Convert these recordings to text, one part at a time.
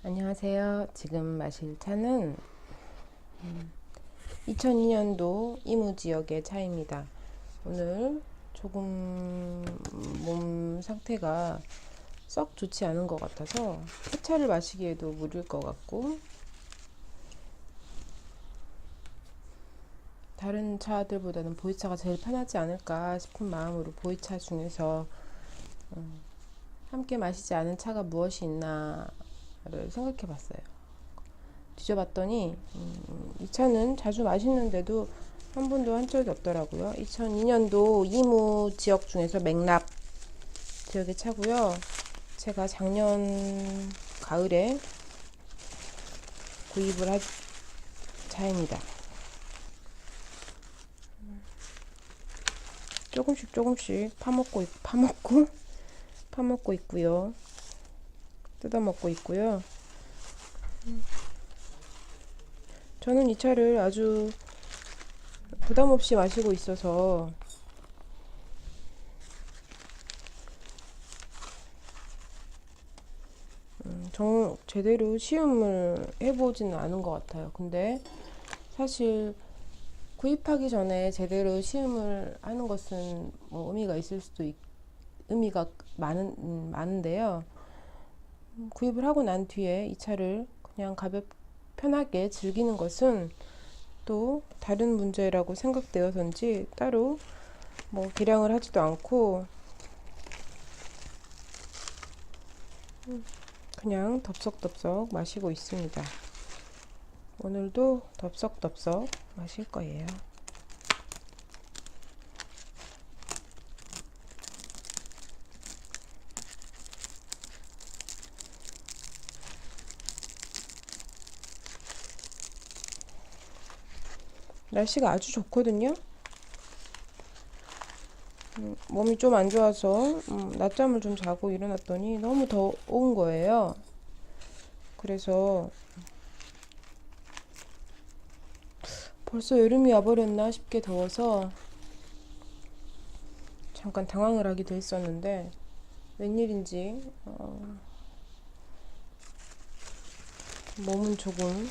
안녕하세요. 지금 마실 차는 2002년도 이무지역의 차입니다. 오늘 조금 몸 상태가 썩 좋지 않은 것 같아서 햇차를 마시기에도 무리일 것 같고, 다른 차들보다는 보이차가 제일 편하지 않을까 싶은 마음으로 보이차 중에서 함께 마시지 않은 차가 무엇이 있나를 생각해 봤어요. 뒤져봤더니 이 차는 자주 마시는데도 한 번도 한 적이 없더라고요. 2002년도 이무 지역 중에서 맥락 지역의 차고요. 제가 작년 가을에 구입을 한 차입니다. 조금씩 파먹고 있고요. 뜯어먹고 있고요. 저는 이 차를 아주 부담 없이 마시고 있어서 제대로 시음을 해보지는 않은 것 같아요. 근데 사실 구입하기 전에 제대로 시음을 하는 것은 뭐 의미가 많은데요. 구입을 하고 난 뒤에 이 차를 그냥 편하게 즐기는 것은 또 다른 문제라고 생각되어서인지 따로 뭐 계량을 하지도 않고 그냥 덥석덥석 마시고 있습니다. 오늘도 덥석덥석 마실 거예요. 날씨가 아주 좋거든요. 몸이 좀 안 좋아서 낮잠을 좀 자고 일어났더니 너무 더운 거예요. 그래서 벌써 여름이 와버렸나 싶게 더워서 잠깐 당황을 하기도 했었는데 웬일인지 몸은 조금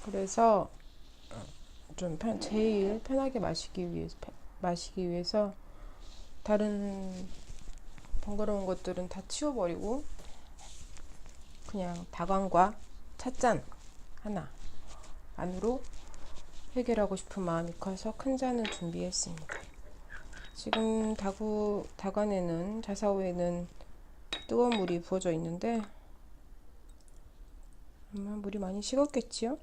그래서 좀 제일 편하게 마시기 위해서 다른 번거로운 것들은 다 치워버리고 그냥 다광과 찻잔 하나 안으로 해결하고 싶은 마음이 커서 큰 잔을 준비했습니다. 지금 다관에는 자사오에는 뜨거운 물이 부어져 있는데 아마 물이 많이 식었겠지요?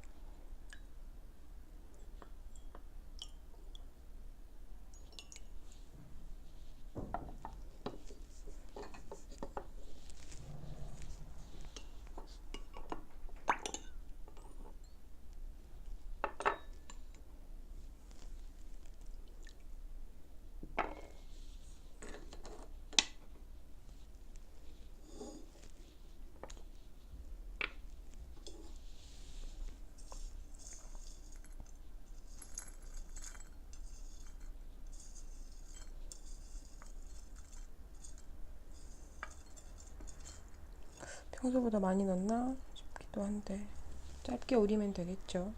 평소보다 많이 넣나 싶기도 한데 짧게 우리면 되겠죠.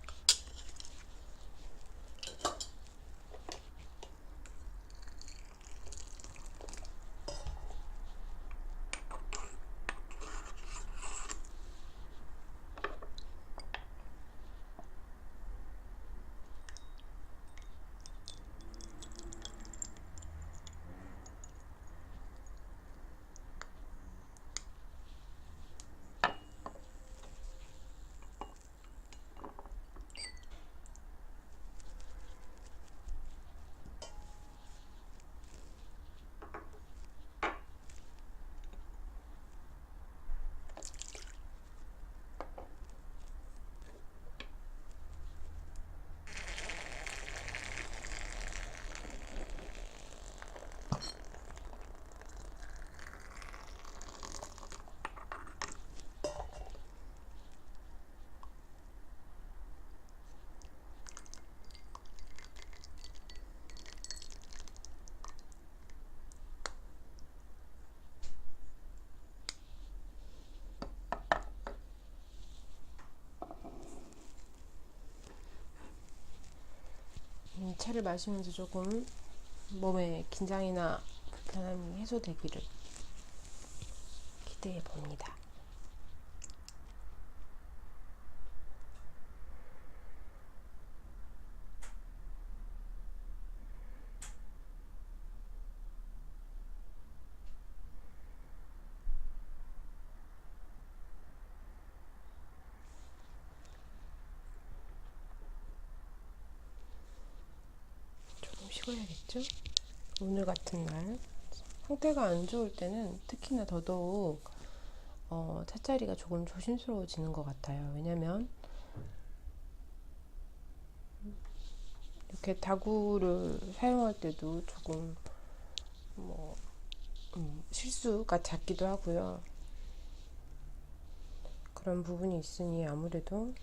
차를 마시면서 조금 몸의 긴장이나 불편함이 해소되기를 기대해 봅니다. 조금 쉬어야겠죠? 오늘 같은 날 상태가 안 좋을 때는 특히나 더더욱 차자리가 조금 조심스러워지는 것 같아요. 왜냐면 이렇게 다구를 사용할 때도 조금 뭐 실수가 잦기도 하고요. 그런 부분이 있으니 아무래도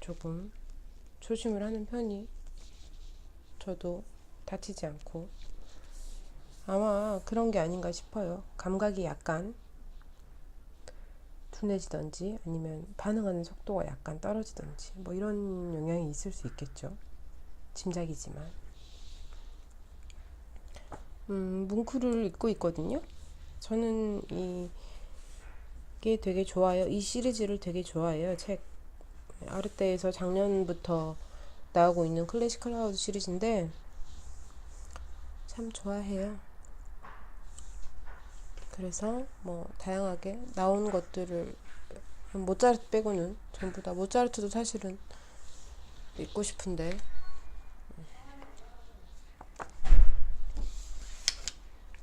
조금 조심을 하는 편이 저도 다치지 않고 아마 그런 게 아닌가 싶어요. 감각이 약간 둔해지던지 아니면 반응하는 속도가 약간 떨어지던지 뭐 이런 영향이 있을 수 있겠죠. 짐작이지만 뭉크를 읽고 있거든요. 저는 이게 되게 좋아요. 이 시리즈를 되게 좋아해요. 책 아르떼에서 작년부터 나오고 있는 클래식 클라우드 시리즈인데 참 좋아해요. 그래서 뭐 다양하게 나온 것들을 모차르트 빼고는 전부 다 모차르트도 사실은 읽고 싶은데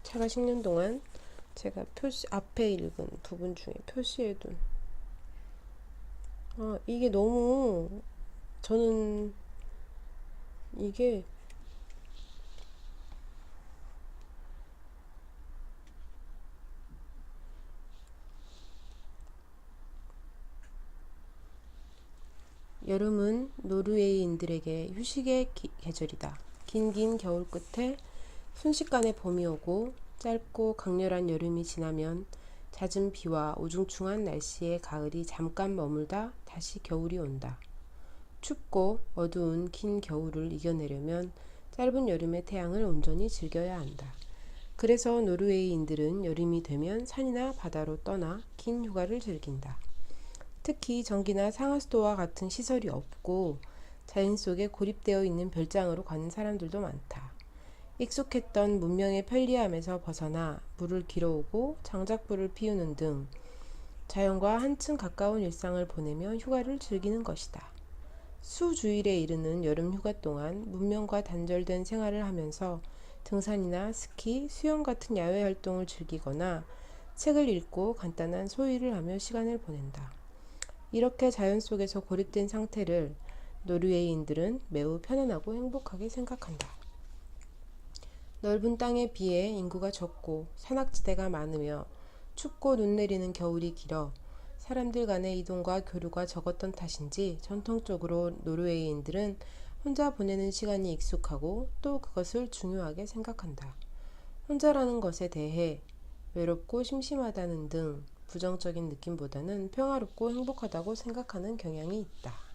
차가 식는 동안 제가 표시 앞에 읽은 부분 중에 표시해둔 이게 너무 저는 이게 여름은 노르웨이인들에게 휴식의 계절이다. 긴 겨울 끝에 순식간에 봄이 오고 짧고 강렬한 여름이 지나면 잦은 비와 우중충한 날씨의 가을이 잠깐 머물다 다시 겨울이 온다. 춥고 어두운 긴 겨울을 이겨내려면 짧은 여름의 태양을 온전히 즐겨야 한다. 그래서 노르웨이인들은 여름이 되면 산이나 바다로 떠나 긴 휴가를 즐긴다. 특히 전기나 상하수도와 같은 시설이 없고 자연 속에 고립되어 있는 별장으로 가는 사람들도 많다. 익숙했던 문명의 편리함에서 벗어나 물을 길어오고 장작불을 피우는 등 자연과 한층 가까운 일상을 보내며 휴가를 즐기는 것이다. 수주일에 이르는 여름 휴가 동안 문명과 단절된 생활을 하면서 등산이나 스키, 수영 같은 야외 활동을 즐기거나 책을 읽고 간단한 소일을 하며 시간을 보낸다. 이렇게 자연 속에서 고립된 상태를 노르웨이인들은 매우 편안하고 행복하게 생각한다. 넓은 땅에 비해 인구가 적고 산악지대가 많으며 춥고 눈 내리는 겨울이 길어 사람들 간의 이동과 교류가 적었던 탓인지 전통적으로 노르웨이인들은 혼자 보내는 시간이 익숙하고 또 그것을 중요하게 생각한다. 혼자라는 것에 대해 외롭고 심심하다는 등 부정적인 느낌보다는 평화롭고 행복하다고 생각하는 경향이 있다.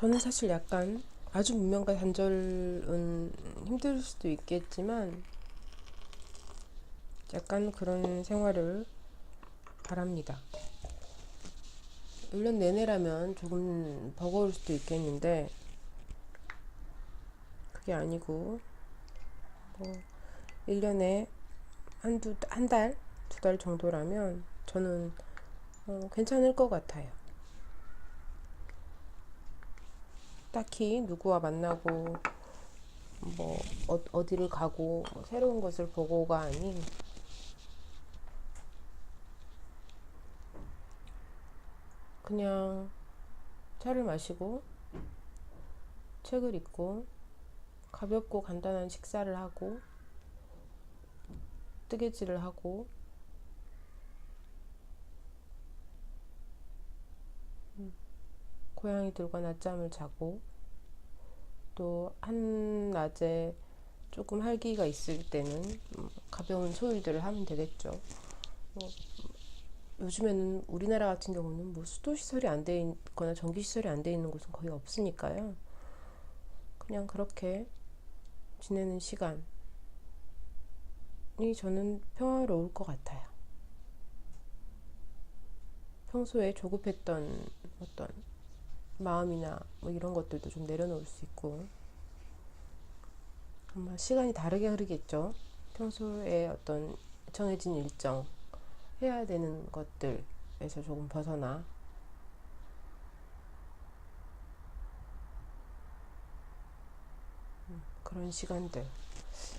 저는 사실 약간 아주 문명과 단절은 힘들 수도 있겠지만 약간 그런 생활을 바랍니다. 1년 내내라면 조금 버거울 수도 있겠는데 그게 아니고 뭐 1년에 한 달, 2달 정도라면 저는 괜찮을 것 같아요. 딱히 누구와 만나고 뭐 어디를 가고 뭐 새로운 것을 보고가 아닌 그냥 차를 마시고 책을 읽고 가볍고 간단한 식사를 하고 뜨개질을 하고 고양이들과 낮잠을 자고 또 한낮에 조금 활기가 있을 때는 가벼운 소일들을 하면 되겠죠. 뭐 요즘에는 우리나라 같은 경우는 뭐 수도 시설이 안 돼 있거나 전기 시설이 안 돼 있는 곳은 거의 없으니까요. 그냥 그렇게 지내는 시간이 저는 평화로울 것 같아요. 평소에 조급했던 어떤 마음이나 뭐 이런 것들도 좀 내려놓을 수 있고 아마 시간이 다르게 흐르겠죠. 평소에 어떤 정해진 일정 해야 되는 것들에서 조금 벗어나 그런 시간들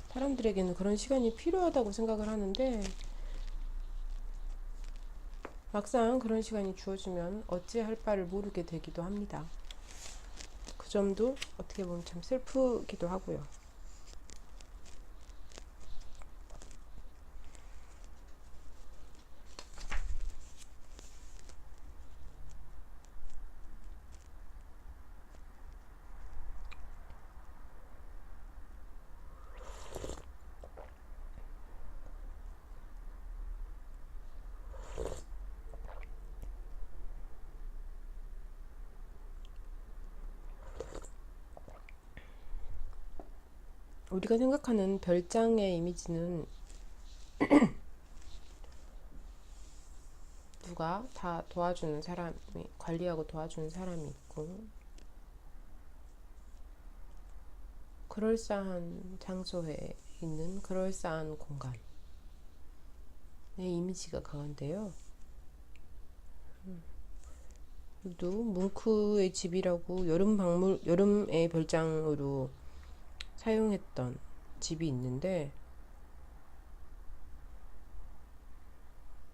사람들에게는 그런 시간이 필요하다고 생각을 하는데 막상 그런 시간이 주어지면 어찌할 바를 모르게 되기도 합니다. 그 점도 어떻게 보면 참 슬프기도 하고요. 우리가 생각하는 별장의 이미지는 누가 다 도와주는 사람이 관리하고 도와주는 사람이 있고 그럴싸한 장소에 있는 그럴싸한 공간의 이미지가 강한데요. 또 뭉크의 집이라고 여름의 별장으로 사용했던 집이 있는데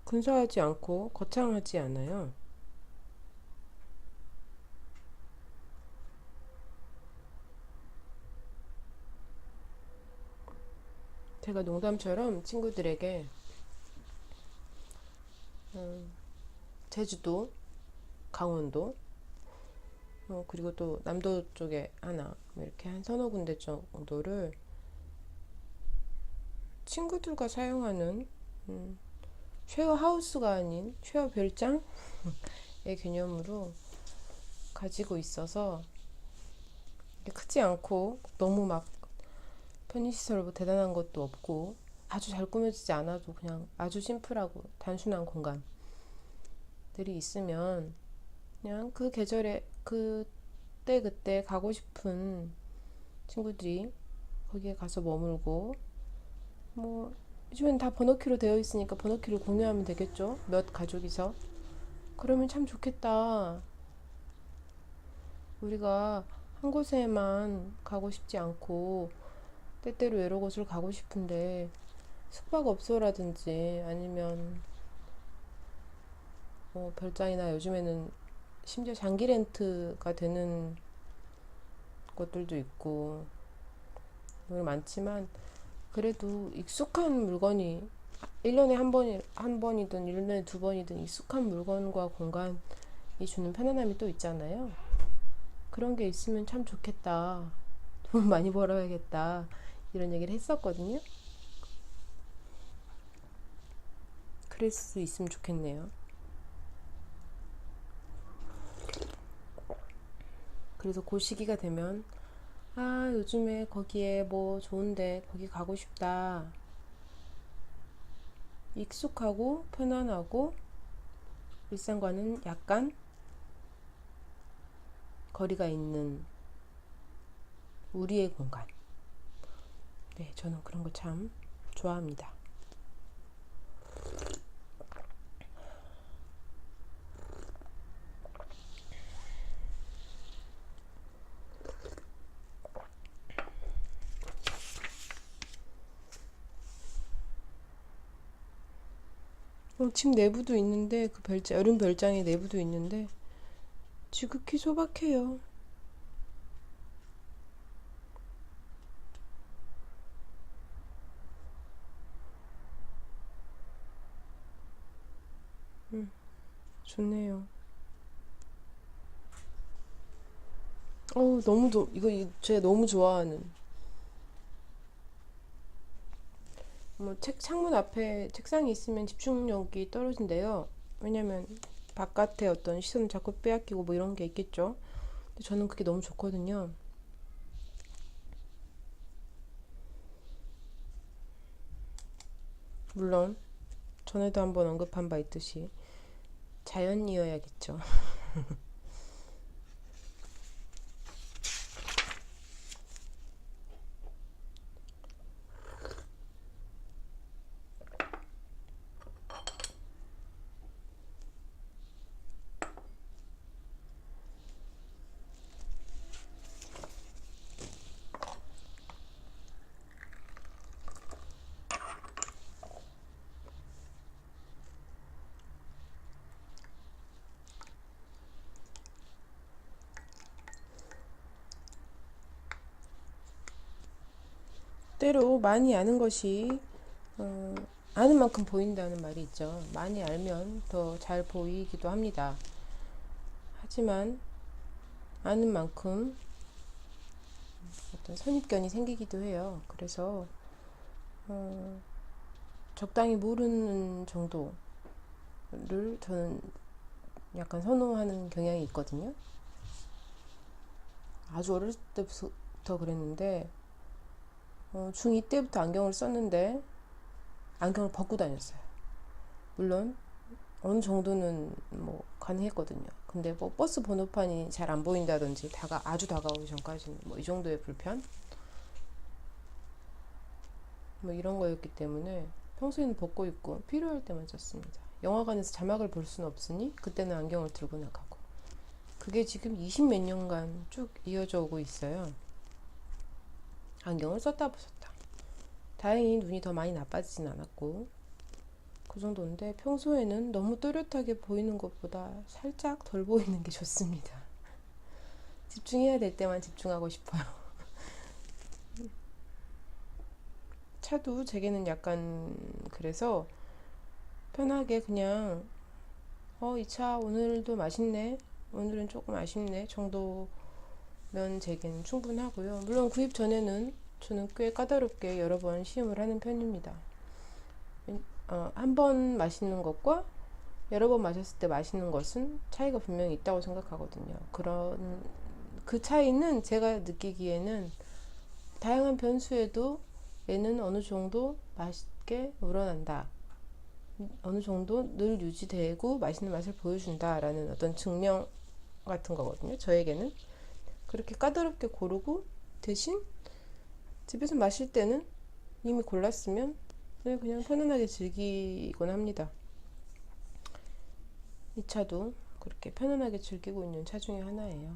근사하지 않고 거창하지 않아요. 제가 농담처럼 친구들에게 제주도, 강원도, 그리고 또 남도 쪽에 하나 뭐 이렇게 한 서너 군데 정도를 친구들과 사용하는 쉐어 하우스가 아닌 쉐어 별장의 개념으로 가지고 있어서 크지 않고 너무 막 편의시설 뭐 대단한 것도 없고 아주 잘 꾸며지지 않아도 그냥 아주 심플하고 단순한 공간들이 있으면 그냥 그 계절에 그때 가고 싶은 친구들이 거기에 가서 머물고 뭐 요즘엔 다 번호키로 되어 있으니까 번호키를 공유하면 되겠죠. 몇 가족이서. 그러면 참 좋겠다. 우리가 한 곳에만 가고 싶지 않고 때때로 여러 곳을 가고 싶은데 숙박업소라든지 아니면 뭐 별장이나 요즘에는 심지어 장기 렌트가 되는 것들도 있고 많지만 그래도 익숙한 물건이 1년에 한 번이든 1년에 두 번이든 익숙한 물건과 공간이 주는 편안함이 또 있잖아요. 그런 게 있으면 참 좋겠다. 돈 많이 벌어야겠다. 이런 얘기를 했었거든요. 그럴 수 있으면 좋겠네요. 그래서 그 시기가 되면 아, 요즘에 거기에 뭐 좋은데 거기 가고 싶다. 익숙하고 편안하고 일상과는 약간 거리가 있는 우리의 공간. 네, 저는 그런 거 참 좋아합니다. 집 내부도 있는데 그 별장, 여름 별장의 내부도 있는데 지극히 소박해요. 좋네요. 이거 제가 너무 좋아하는. 뭐 창문 앞에 책상이 있으면 집중력이 떨어진대요. 왜냐면 바깥에 어떤 시선을 자꾸 빼앗기고 뭐 이런 게 있겠죠. 근데 저는 그게 너무 좋거든요. 물론 전에도 한번 언급한 바 있듯이 자연이어야겠죠. 때로 많이 아는 것이 어, 아는 만큼 보인다는 말이 있죠. 많이 알면 더 잘 보이기도 합니다. 하지만 아는 만큼 어떤 선입견이 생기기도 해요. 그래서 어, 적당히 모르는 정도를 저는 약간 선호하는 경향이 있거든요. 아주 어렸을 때부터 그랬는데 중2 때부터 안경을 썼는데 안경을 벗고 다녔어요. 물론 어느 정도는 뭐 가능했거든요. 근데 뭐 버스 번호판이 잘 안 보인다든지 아주 다가오기 전까지는 뭐 이 정도의 불편 뭐 이런 거였기 때문에 평소에는 벗고 있고 필요할 때만 썼습니다. 영화관에서 자막을 볼 수는 없으니 그때는 안경을 들고 나가고 그게 지금 20 몇 년간 쭉 이어져 오고 있어요. 안경을 썼다 벗었다. 다행히 눈이 더 많이 나빠지진 않았고 그 정도인데 평소에는 너무 또렷하게 보이는 것보다 살짝 덜 보이는 게 좋습니다. 집중해야 될 때만 집중하고 싶어요. 차도 제게는 약간 그래서 편하게 그냥 이 차 오늘도 맛있네, 오늘은 조금 아쉽네 정도면 제게는 충분하고요. 물론 구입 전에는 저는 꽤 까다롭게 여러 번 시음을 하는 편입니다. 한 번 마시는 것과 여러 번 마셨을 때 마시는 것은 차이가 분명히 있다고 생각하거든요. 그런 그 차이는 제가 느끼기에는 다양한 변수에도 얘는 어느 정도 맛있게 우러난다. 어느 정도 늘 유지되고 맛있는 맛을 보여준다라는 어떤 증명 같은 거거든요. 저에게는 그렇게 까다롭게 고르고 대신 집에서 마실 때는 이미 골랐으면 그냥 편안하게 즐기곤 합니다. 이 차도 그렇게 편안하게 즐기고 있는 차 중에 하나예요.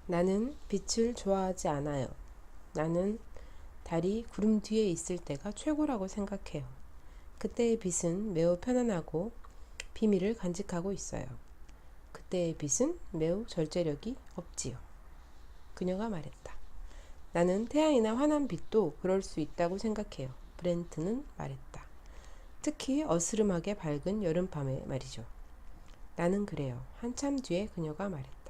나는 빛을 좋아하지 않아요. 나는 달이 구름 뒤에 있을 때가 최고라고 생각해요. 그때의 빛은 매우 편안하고 비밀을 간직하고 있어요. 그때의 빛은 매우 절제력이 없지요. 그녀가 말했다. 나는 태양이나 환한 빛도 그럴 수 있다고 생각해요. 브렌트는 말했다. 특히 어스름하게 밝은 여름밤에 말이죠. 나는 그래요. 한참 뒤에 그녀가 말했다.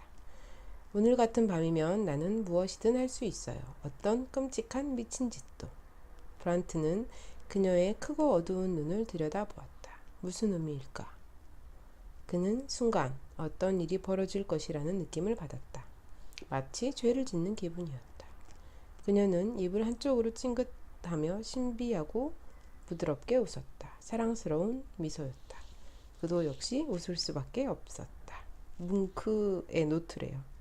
오늘 같은 밤이면 나는 무엇이든 할 수 있어요. 어떤 끔찍한 미친 짓도. 브란트는 그녀의 크고 어두운 눈을 들여다보았다. 무슨 의미일까? 그는 순간 어떤 일이 벌어질 것이라는 느낌을 받았다. 마치 죄를 짓는 기분이었다. 그녀는 입을 한쪽으로 찡긋하며 신비하고 부드럽게 웃었다. 사랑스러운 미소였다. 그도 역시 웃을 수밖에 없었다. 뭉크의 노트래요.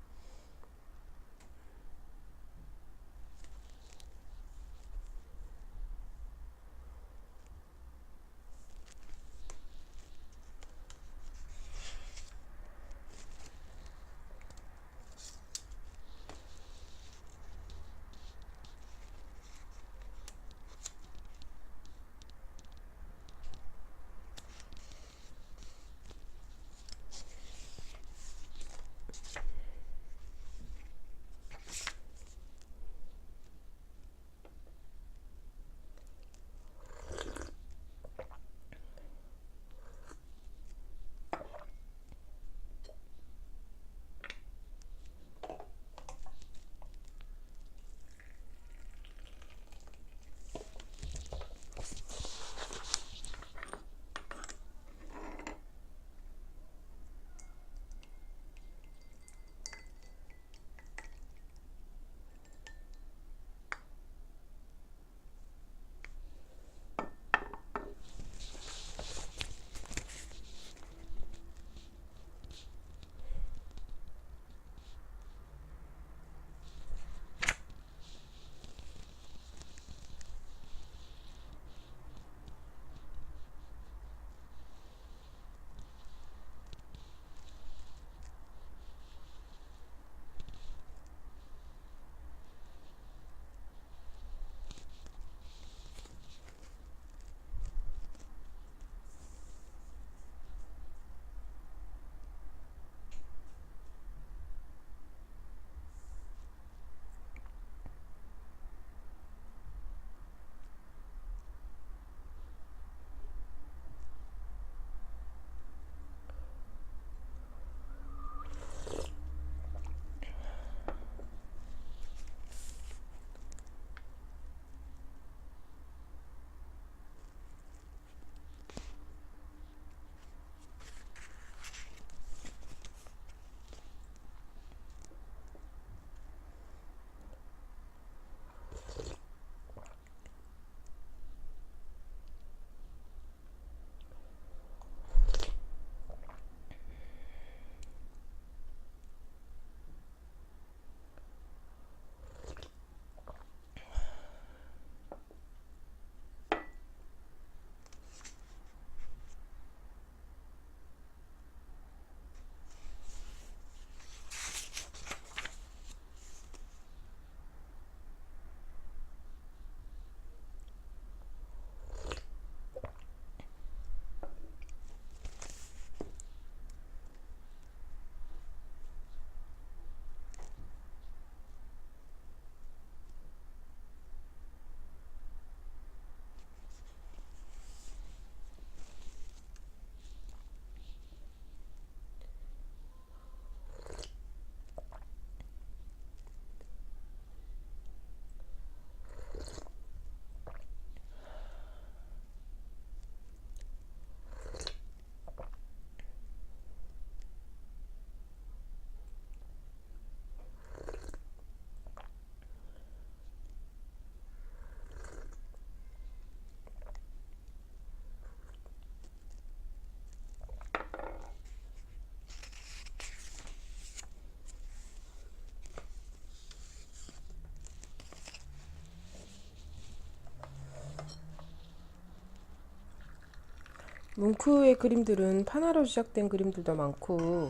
뭉크의 그림들은 판화로 시작된 그림들도 많고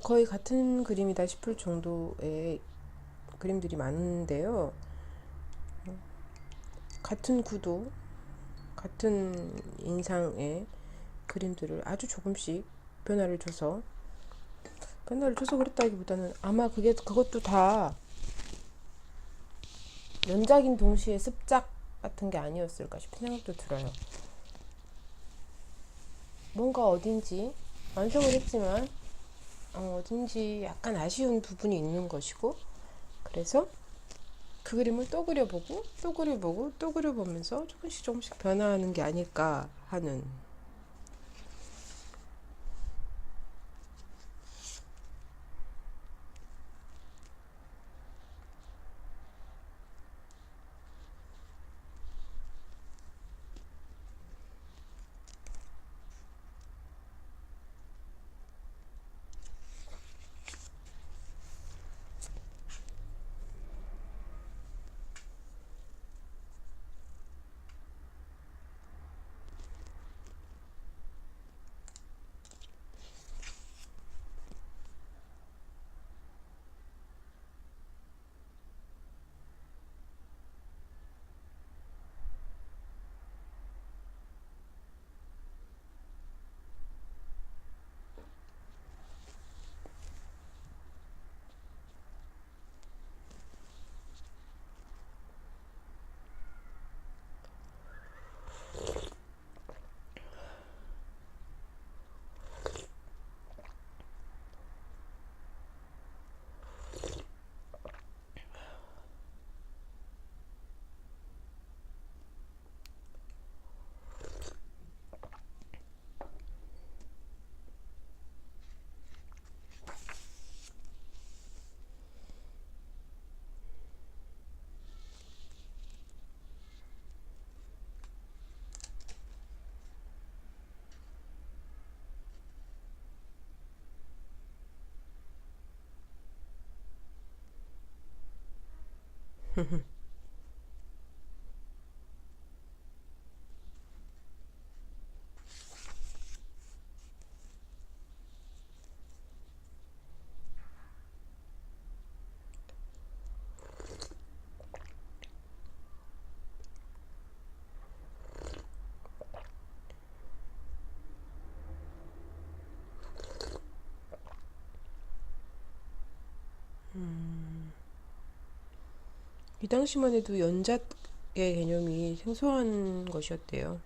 거의 같은 그림이다 싶을 정도의 그림들이 많은데요. 같은 구도, 같은 인상의 그림들을 아주 조금씩 변화를 줘서 그랬다기보다는 아마 그것도 다 연작인 동시에 습작 같은 게 아니었을까 싶은 생각도 들어요. 뭔가 어딘지 완성을 했지만 어딘지 약간 아쉬운 부분이 있는 것이고, 그래서 그 그림을 또 그려보고 또 그려보고 또 그려보면서 조금씩 조금씩 변화하는 게 아닐까 하는. 이 당시만 해도 연작의 개념이 생소한 것이었대요.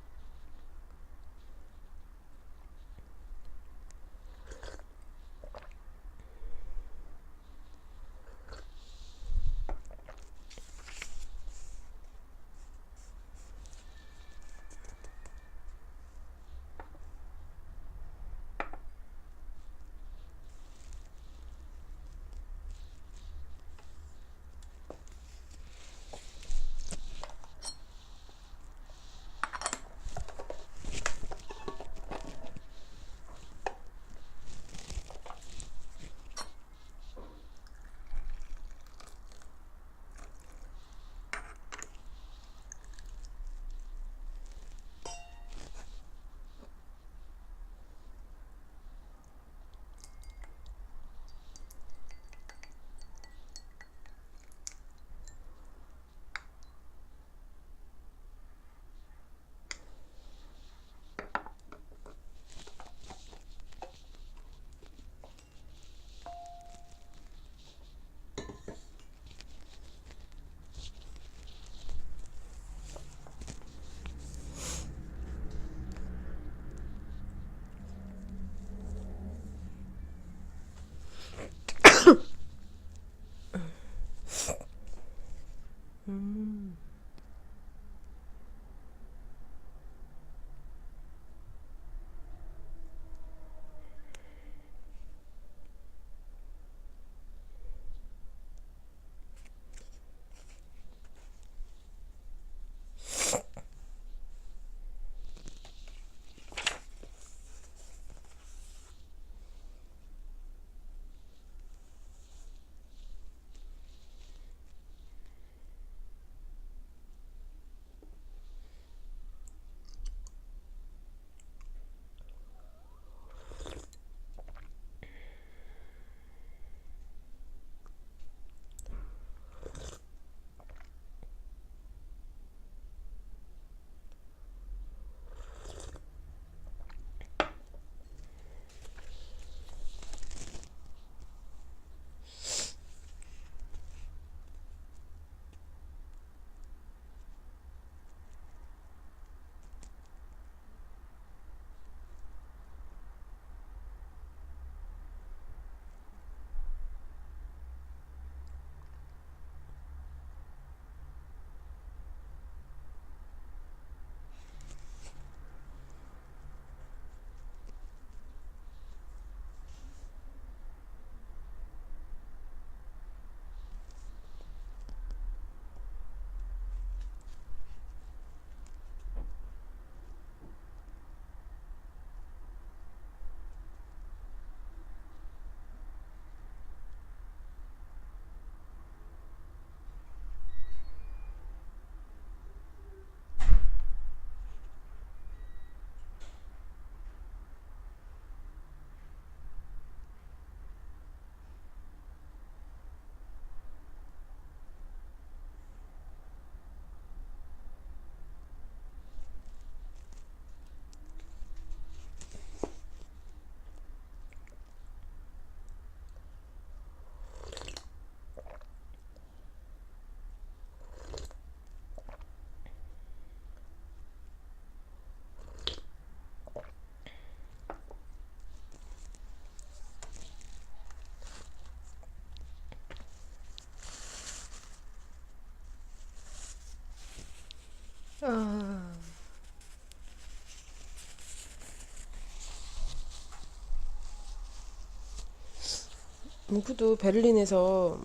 뭉크도 베를린에서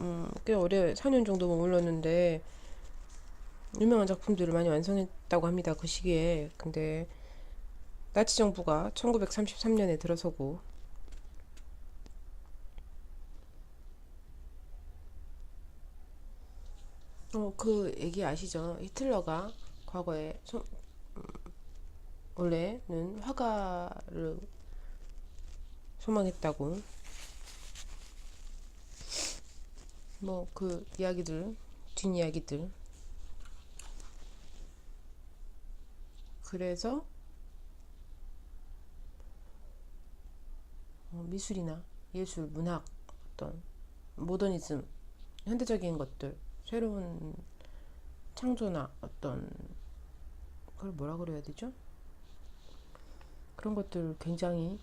꽤 오래 4년 정도 머물렀는데 유명한 작품들을 많이 완성했다고 합니다. 그 시기에. 근데 나치 정부가 1933년에 들어서고 그 얘기 아시죠? 히틀러가 과거에 원래는 화가를 소망했다고 뭐 그 이야기들 뒷이야기들 그래서 미술이나 예술, 문학 어떤 모더니즘 현대적인 것들 새로운 창조나 어떤 그걸 뭐라 그래야 되죠? 그런 것들 굉장히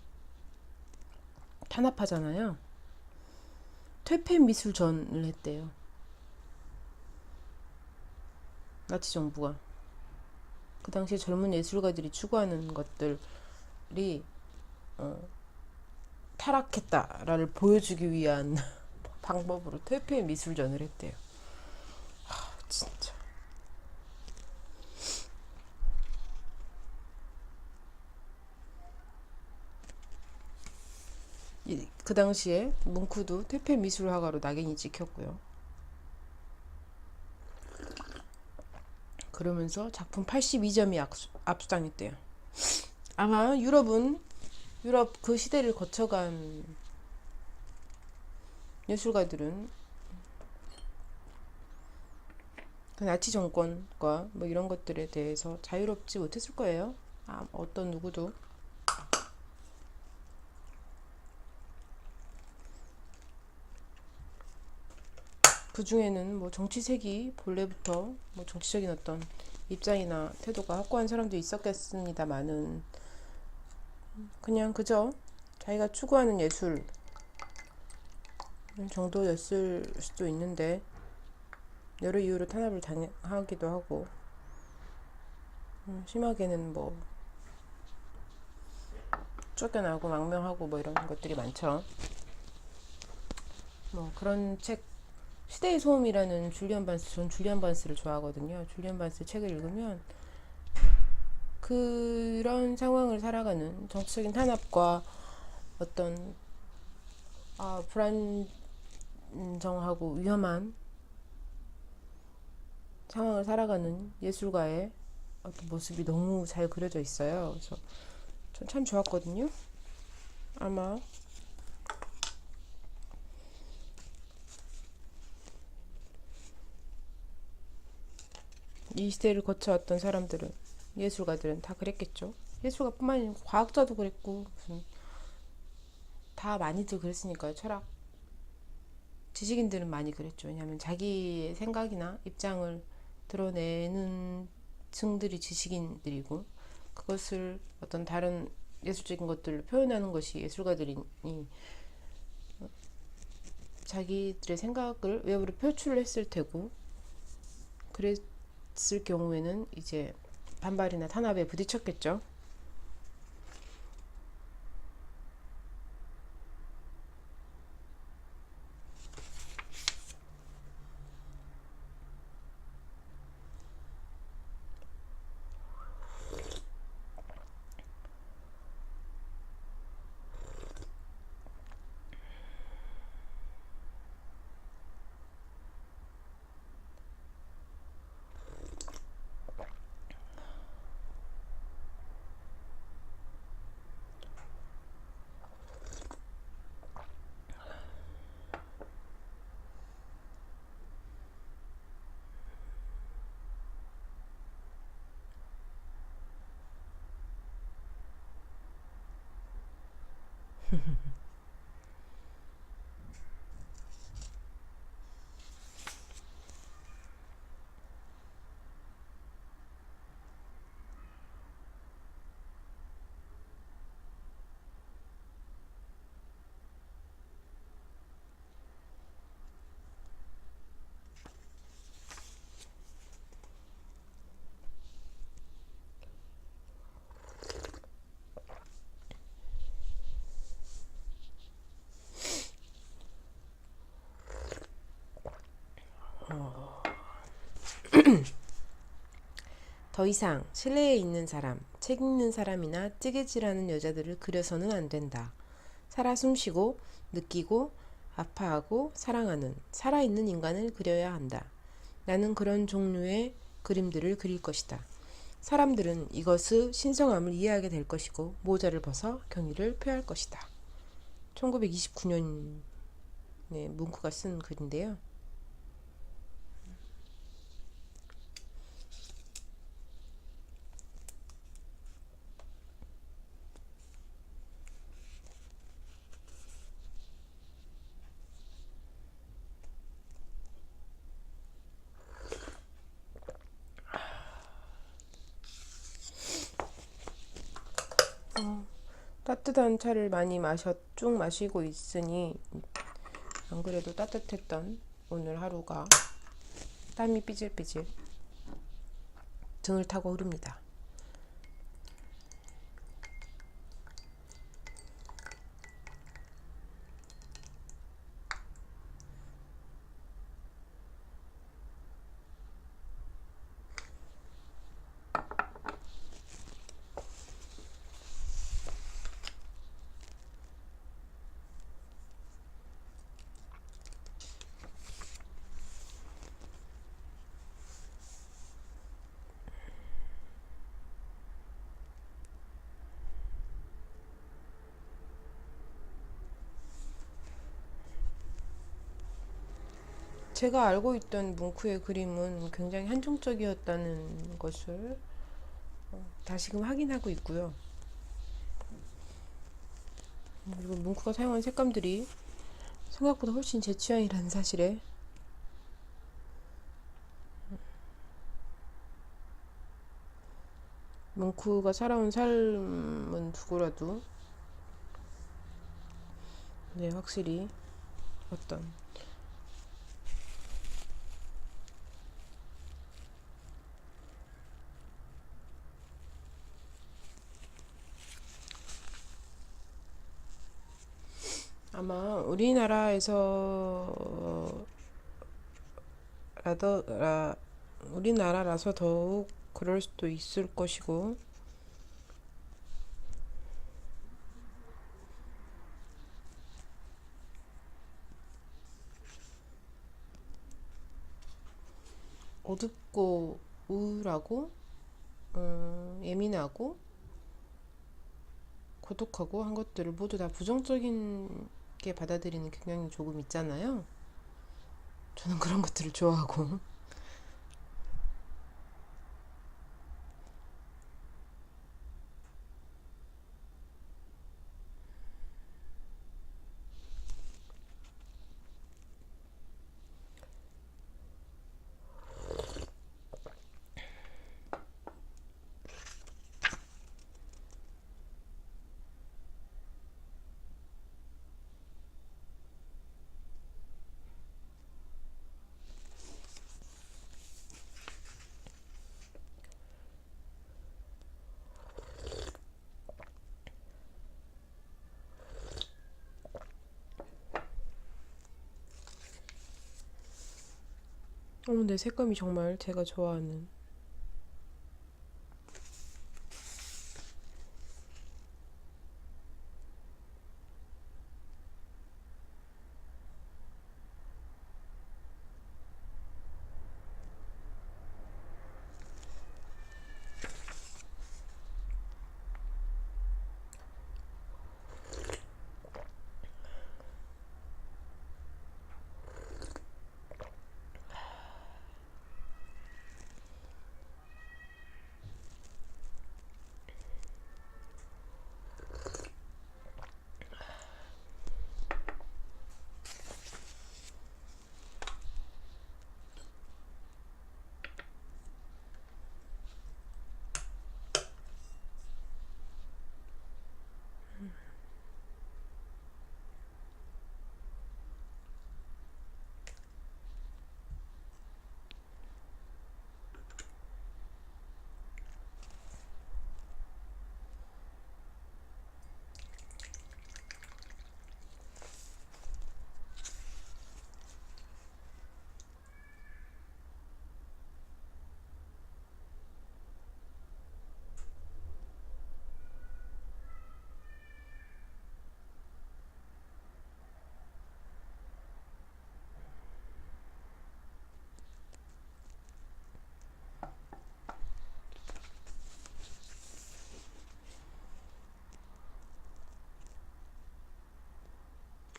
탄압하잖아요. 퇴폐 미술전을 했대요. 나치 정부가. 그 당시에 젊은 예술가들이 추구하는 것들이 타락했다를 보여주기 위한 방법으로 퇴폐 미술전을 했대요. 진짜. 그 당시에 뭉크도 퇴폐 미술화가로 낙인이 찍혔고요. 그러면서 작품 82점이 압수당했대요. 아마 유럽 그 시대를 거쳐간 예술가들은 그 나치 정권과 뭐 이런 것들에 대해서 자유롭지 못했을 거예요. 어떤 누구도. 그 중에는 뭐 정치색이 본래부터 뭐 정치적인 어떤 입장이나 태도가 확고한 사람도 있었겠습니다만은 그냥 그저 자기가 추구하는 예술 정도였을 수도 있는데 여러 이유로 탄압을 당하기도 하고 심하게는 뭐 쫓겨나고 망명하고 뭐 이런 것들이 많죠. 뭐 그런 책 시대의 소음이라는 전 줄리안 반스를 좋아하거든요. 줄리안 반스 책을 읽으면 그런 상황을 살아가는 정치적인 탄압과 어떤 불안정하고 위험한 상황을 살아가는 예술가의 어떤 모습이 너무 잘 그려져 있어요. 그래서 전 참 좋았거든요. 아마 이 시대를 거쳐왔던 사람들은 예술가들은 다 그랬겠죠. 예술가뿐만 아니라 과학자도 그랬고 다 많이들 그랬으니까요. 철학 지식인들은 많이 그랬죠. 왜냐하면 자기의 생각이나 입장을 드러내는 층들이 지식인들이고 그것을 어떤 다른 예술적인 것들을 표현하는 것이 예술가들이니 자기들의 생각을 외부로 표출을 했을 테고 그랬을 경우에는 이제 반발이나 탄압에 부딪혔겠죠. 더 이상 실내에 있는 사람, 책 읽는 사람이나 뜨개질하는 여자들을 그려서는 안 된다. 살아 숨쉬고 느끼고 아파하고 사랑하는 살아있는 인간을 그려야 한다. 나는 그런 종류의 그림들을 그릴 것이다. 사람들은 이것의 신성함을 이해하게 될 것이고 모자를 벗어 경의를 표할 것이다. 1929년에 뭉크가 쓴 글인데요. 따뜻한 차를 많이 쭉 마시고 있으니 안 그래도 따뜻했던 오늘 하루가 땀이 삐질삐질 등을 타고 흐릅니다. 제가 알고 있던 뭉크의 그림은 굉장히 한정적이었다는 것을 다시금 확인하고 있고요. 그리고 뭉크가 사용한 색감들이 생각보다 훨씬 제 취향이라는 사실에 뭉크가 살아온 삶은 두고라도 네, 확실히 어떤 아마 우리나라라서 더욱 그럴 수도 있을 것이고 어둡고 우울하고 예민하고 고독하고 한 것들을 모두 다 부정적인 게 받아들이는 경향이 조금 있잖아요. 저는 그런 것들을 좋아하고 근데 색감이 정말 제가 좋아하는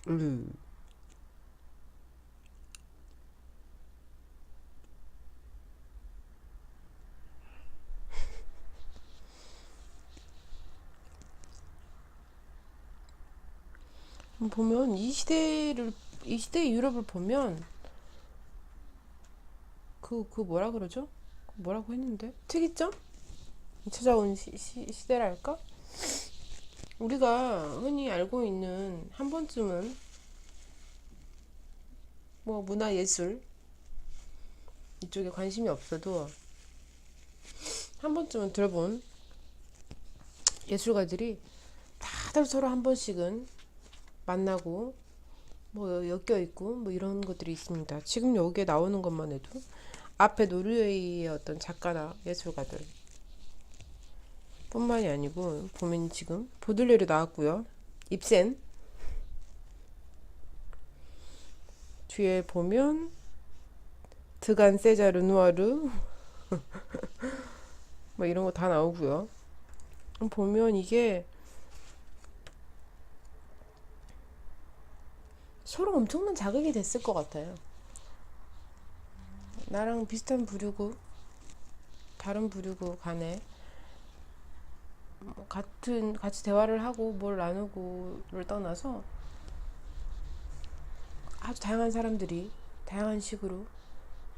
음. 보면 이 시대의 유럽을 보면 그 뭐라 그러죠? 뭐라고 했는데? 특이점? 찾아온 시대랄까? 우리가 흔히 알고 있는 한 번쯤은 뭐 문화예술 이쪽에 관심이 없어도 한 번쯤은 들어본 예술가들이 다들 서로 한 번씩은 만나고 뭐 엮여 있고 뭐 이런 것들이 있습니다. 지금 여기에 나오는 것만 해도 앞에 노르웨이의 어떤 작가나 예술가들 뿐만이 아니고 보면 지금 보들레르 나왔고요. 입센 뒤에 보면 드간 세자르 누아르 뭐 이런 거 다 나오고요. 보면 이게 서로 엄청난 자극이 됐을 것 같아요. 나랑 비슷한 부류고 다른 부류고 간에 같이 대화를 하고 뭘 나누고를 떠나서 아주 다양한 사람들이 다양한 식으로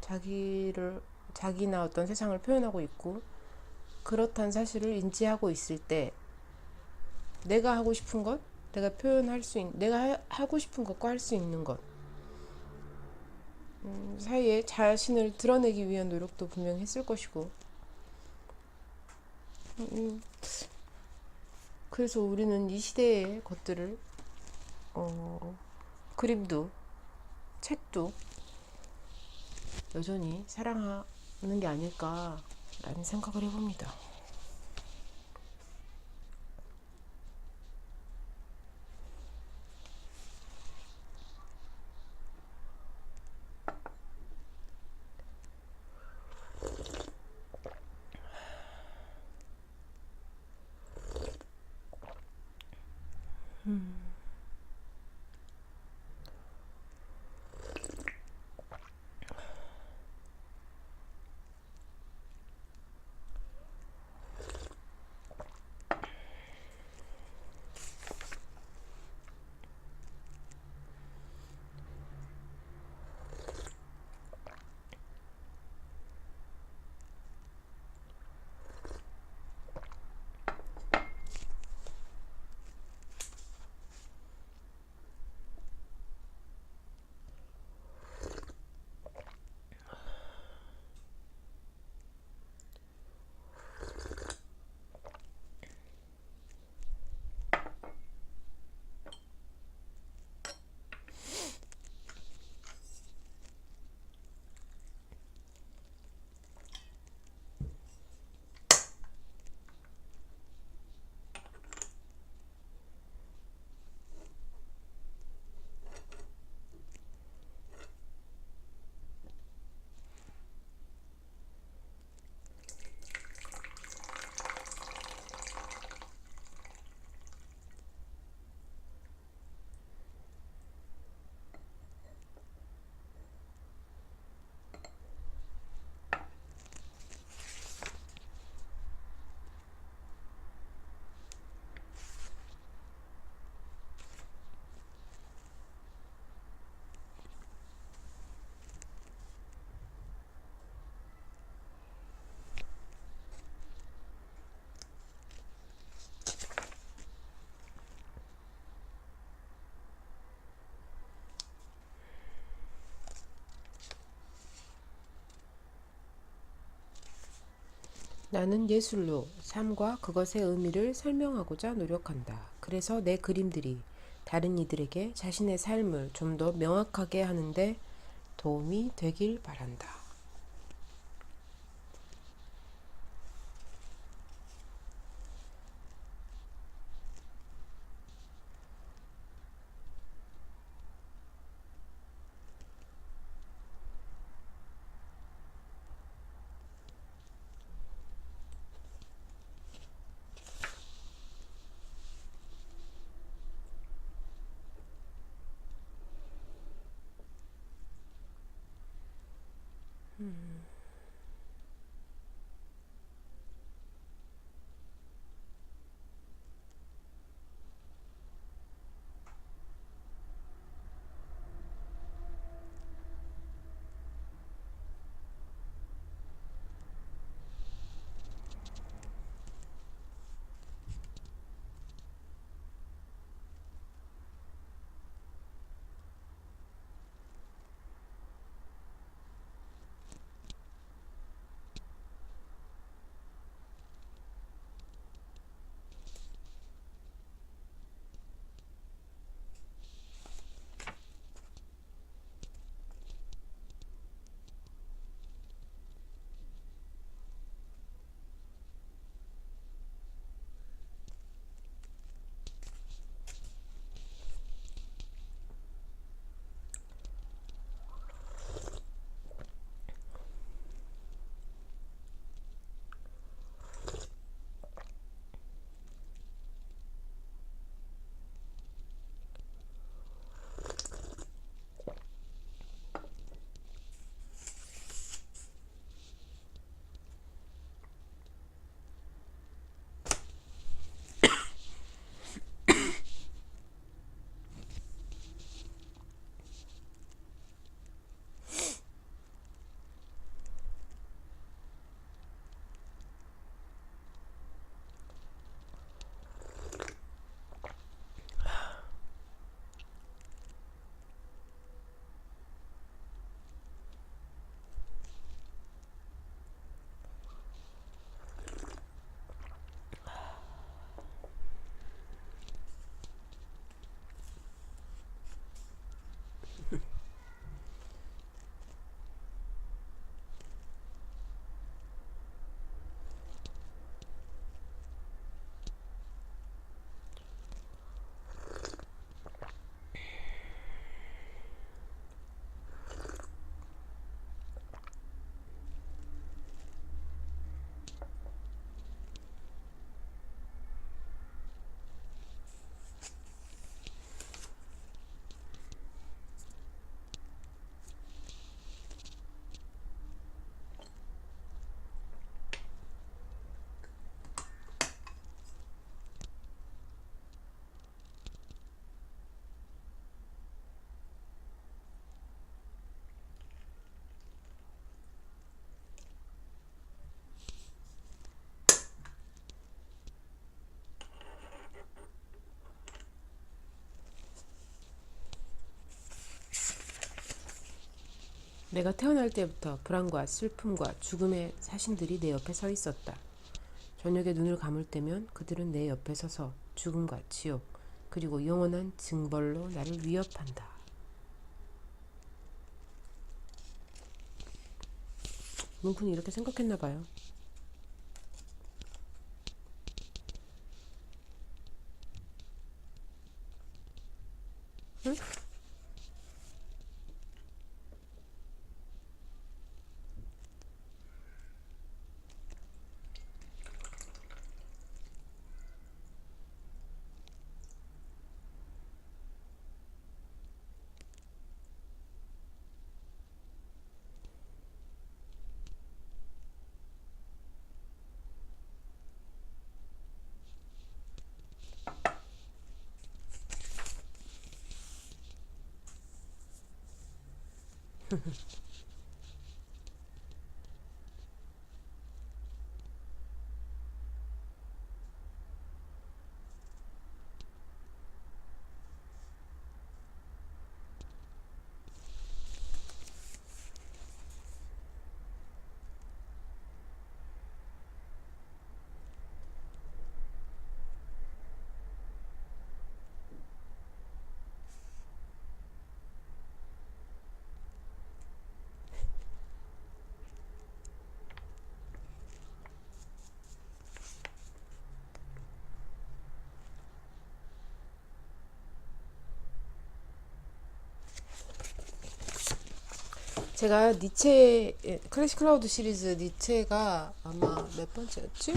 자기를 자기나 어떤 세상을 표현하고 있고 그렇다는 사실을 인지하고 있을 때 내가 하고 싶은 것, 내가 표현할 수 있는, 내가 하고 싶은 것과 할 수 있는 것 사이에 자신을 드러내기 위한 노력도 분명히 했을 것이고 음, 그래서 우리는 이 시대의 것들을 그림도 책도 여전히 사랑하는 게 아닐까라는 생각을 해봅니다. 나는 예술로 삶과 그것의 의미를 설명하고자 노력한다. 그래서 내 그림들이 다른 이들에게 자신의 삶을 좀 더 명확하게 하는데 도움이 되길 바란다. 내가 태어날 때부터 불안과 슬픔과 죽음의 사신들이 내 옆에 서 있었다. 저녁에 눈을 감을 때면 그들은 내 옆에 서서 죽음과 지옥, 그리고 영원한 징벌로 나를 위협한다. 문푼이 이렇게 생각했나 봐요. 응? 제가 니체 클래식 클라우드 시리즈 니체가 아마 몇 번째였지?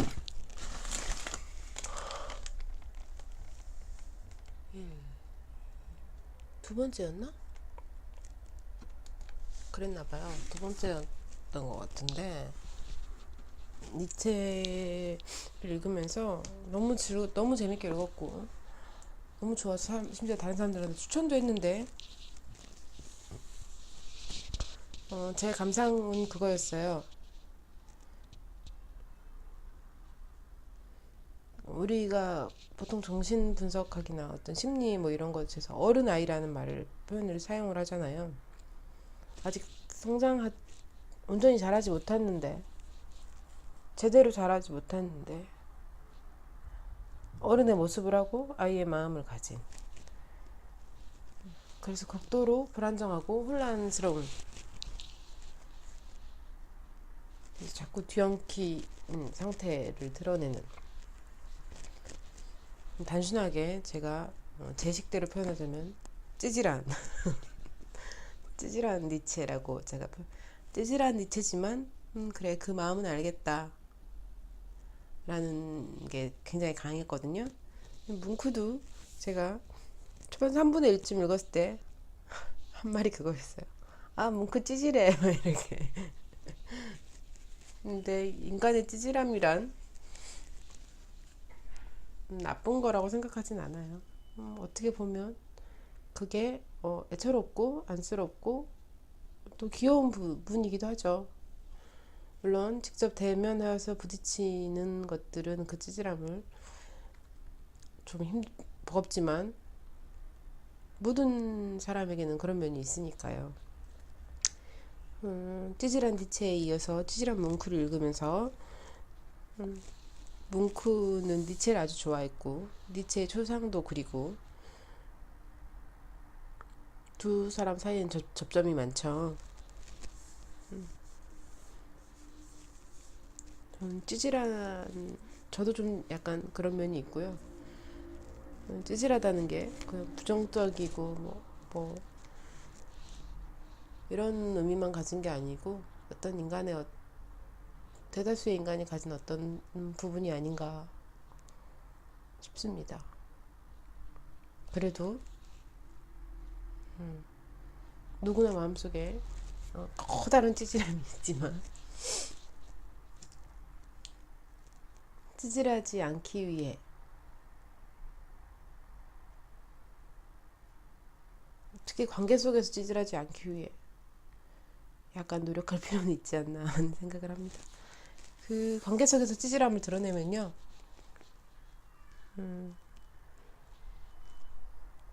두 번째였나? 그랬나봐요. 두 번째 것 같은데, 니체를 읽으면서 너무 재밌게 읽었고 너무 좋아서 심지어 다른 사람들한테 추천도 했는데, 제 감상은 그거였어요. 우리가 보통 정신 분석학이나 어떤 심리 뭐 이런 것에서 어른 아이라는 표현을 사용을 하잖아요. 아직 온전히 자라지 못했는데, 제대로 자라지 못했는데 어른의 모습을 하고 아이의 마음을 가진, 그래서 극도로 불안정하고 혼란스러운, 자꾸 뒤엉킨 상태를 드러내는, 단순하게 제가 제 식대로 표현하자면 찌질한 찌질한 니체라고 찌질한 니체지만 그래 그 마음은 알겠다 라는 게 굉장히 강했거든요. 뭉크도 제가 초반 3분의 1쯤 읽었을 때 한 말이 그거였어요. 아, 뭉크 찌질해 이렇게. 근데 인간의 찌질함이란 나쁜 거라고 생각하진 않아요. 어떻게 보면 그게 애처롭고 안쓰럽고 또 귀여운 부분이기도 하죠. 물론 직접 대면하여서 부딪히는 것들은 그 찌질함을 좀 버겁지만, 모든 사람에게는 그런 면이 있으니까요. 찌질한 니체에 이어서 찌질한 뭉크를 읽으면서, 뭉크는 니체를 아주 좋아했고 니체의 초상도 그리고 두 사람 사이엔 접점이 많죠. 저도 좀 약간 그런 면이 있고요. 찌질하다는 게 그냥 부정적이고 뭐 이런 의미만 가진 게 아니고, 어떤 대다수의 인간이 가진 어떤 부분이 아닌가 싶습니다. 그래도 누구나 마음속에 커다란 찌질함이 있지만, 찌질하지 않기 위해, 특히 관계 속에서 찌질하지 않기 위해 약간 노력할 필요는 있지 않나 하는 생각을 합니다. 그 관계 속에서 찌질함을 드러내면요,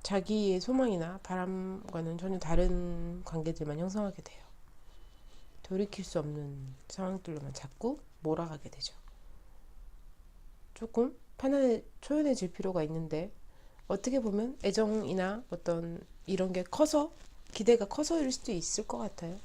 자기의 소망이나 바람과는 전혀 다른 관계들만 형성하게 돼요. 돌이킬 수 없는 상황들로만 자꾸 몰아가게 되죠. 조금 초연해질 필요가 있는데, 어떻게 보면 애정이나 어떤 이런 게 기대가 커서일 수도 있을 것 같아요.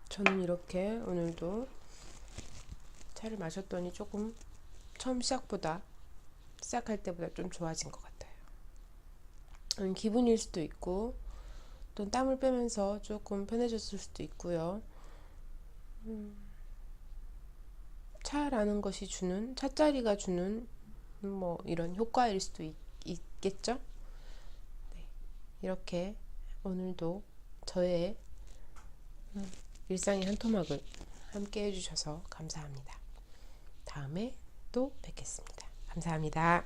저는 이렇게 오늘도 차를 마셨더니 조금 처음 시작할 때보다 좀 좋아진 것 같아요. 기분일 수도 있고, 또 땀을 빼면서 조금 편해졌을 수도 있고요. 차자리가 주는 뭐 이런 효과일 수도 있겠죠. 네, 이렇게 오늘도 저의 일상의 한 토막을 함께 해주셔서 감사합니다. 다음에 또 뵙겠습니다. 감사합니다.